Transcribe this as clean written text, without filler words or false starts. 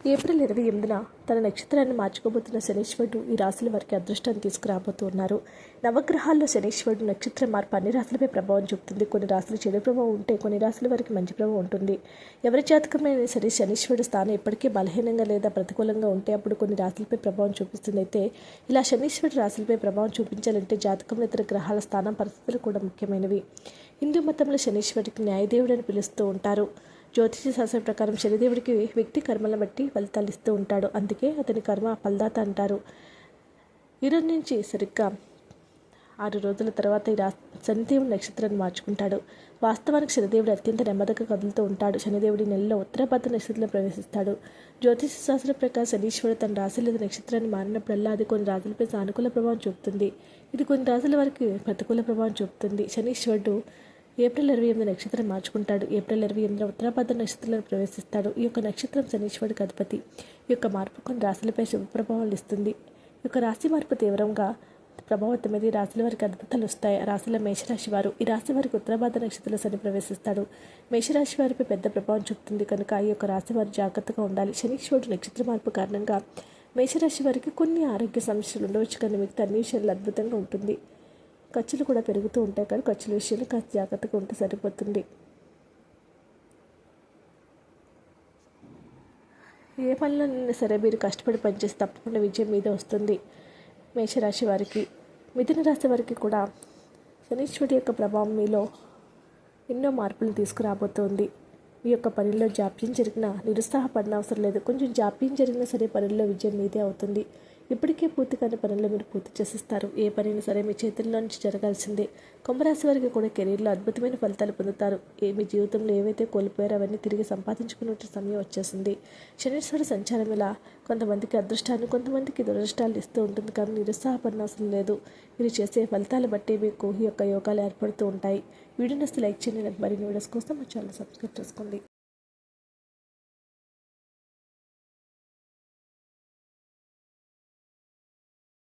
April 28న తన నక్షత్రాన్ని మార్చుకోబోతున్న శనీశ్వరుడు ఈ రాశుల వారికి అదృష్టాన్ని తీసుకురాబోతున్నారు. నవగ్రహాల్లో శనీశ్వరుడు నక్షత్ర మార్పు అన్ని రాశులపై ప్రభావం చూపుతుంది. కొన్ని రాశులు చెడు ప్రభావం ఉంటే కొన్ని రాశుల వారికి మంచి ప్రభావం ఉంటుంది. ఎవరి జాతకమైన సరే శనీశ్వరుడు స్థానం ఎప్పటికీ బలహీనంగా లేదా ప్రతికూలంగా ఉంటే అప్పుడు కొన్ని రాశులపై ప్రభావం చూపిస్తుంది. అయితే ఇలా శనీశ్వరుడు రాశులపై ప్రభావం చూపించాలంటే జాతకంలో ఇతర గ్రహాల స్థానం పరిస్థితులు కూడా ముఖ్యమైనవి. హిందూ మతంలో శనీశ్వరుడికి న్యాయదేవుడు అని పిలుస్తూ ఉంటారు. జ్యోతిష శాస్త్రం ప్రకారం శనిదేవుడికి వ్యక్తి కర్మలను బట్టి ఫలితాలు ఇస్తూ ఉంటాడు. అందుకే అతని కర్మ ఫలదాత అంటారు. ఈరోజు నుంచి సరిగ్గా 6 రోజుల తర్వాత ఈ శనిదేవుడు నక్షత్రాన్ని మార్చుకుంటాడు. వాస్తవానికి శనిదేవుడు అత్యంత నెమ్మదిగా కదులుతూ ఉంటాడు. శనిదేవుడి నెలలో ఉత్తరాభద్ర నక్షత్రంలో ప్రవేశిస్తాడు. జ్యోతిష శాస్త్రం ప్రకారం శనీశ్వరుడు తన రాశి లేదా నక్షత్రాన్ని మారినప్పుడల్లా అది కొన్ని రాశులపై సానుకూల ప్రభావం చూపుతుంది. ఇది కొన్ని రాశుల వారికి ప్రతికూల ప్రభావం చూపుతుంది. శనీశ్వరుడు ఏప్రిల్ 28 నక్షత్రం మార్చుకుంటాడు. ఏప్రిల్ 28 ఉత్తరాభద్ర నక్షత్రంలో ప్రవేశిస్తాడు. ఈ యొక్క నక్షత్రం శనీశ్వరుడికి అధిపతి. ఈ యొక్క మార్పు కొన్ని రాశులపై శుభ ప్రభావాలు ఇస్తుంది. ఈ యొక్క రాశి మార్పు తీవ్రంగా ప్రభావితమైంది. రాశుల వారికి అద్భుతాలు వస్తాయి. రాశుల మేషరాశి వారు ఈ రాశి వారికి ఉత్తరాభద్ర నక్షత్రంలో శని ప్రవేశిస్తాడు. మేషరాశి వారిపై పెద్ద ప్రభావం చూపుతుంది కనుక ఈ యొక్క రాశి వారు జాగ్రత్తగా ఉండాలి. శనీశ్వరుడు నక్షత్ర మార్పు కారణంగా మేషరాశి వారికి కొన్ని ఆరోగ్య సమస్యలు ఉండవచ్చు, కానీ మిగతా అన్ని విషయాలు అద్భుతంగా ఉంటుంది. ఖర్చులు కూడా పెరుగుతూ ఉంటాయి, కానీ ఖర్చుల విషయంలో కాస్త జాగ్రత్తగా ఉంటే సరిపోతుంది. ఏ పనిలో సరే మీరు కష్టపడి పనిచేసి తప్పకుండా విజయం మీద వస్తుంది. మేషరాశి వారికి, మిథున రాశి వారికి కూడా శనీశ్వరుడి యొక్క ప్రభావం మీలో ఎన్నో మార్పులు తీసుకురాబోతోంది. మీ యొక్క పనిలో జాప్యం జరిగినా నిరుత్సాహపడిన అవసరం లేదు. కొంచెం జాప్యం జరిగినా సరే పనుల్లో విజయం మీదే అవుతుంది. ఇప్పటికే పూర్తి కాని పనులు మీరు పూర్తి చేసిస్తారు. ఏ పనైనా సరే మీ చేతుల్లో నుంచి జరగాల్సిందే. కుంభరాశి వారికి కూడా కెరీర్లో అద్భుతమైన ఫలితాలు పొందుతారు. మీ జీవితంలో ఏవైతే కోల్పోయారో అవన్నీ తిరిగి సంపాదించుకునే సమయం వచ్చేసింది. శనీశ్వర సంచారం ఇలా కొంతమందికి అదృష్టాన్ని, కొంతమందికి దురదృష్టాలు ఇస్తూ ఉంటుంది, కానీ నిరుత్సాహపడిన అవసరం లేదు. మీరు చేసే ఫలితాలు బట్టి మీకు ఈ యొక్క యోగాలు ఏర్పడుతూ ఉంటాయి. వీడియోని లైక్ చేయండి. మరిన్ని వీడియోస్ కోసం మా ఛానల్ సబ్స్క్రైబ్ చేసుకోండి.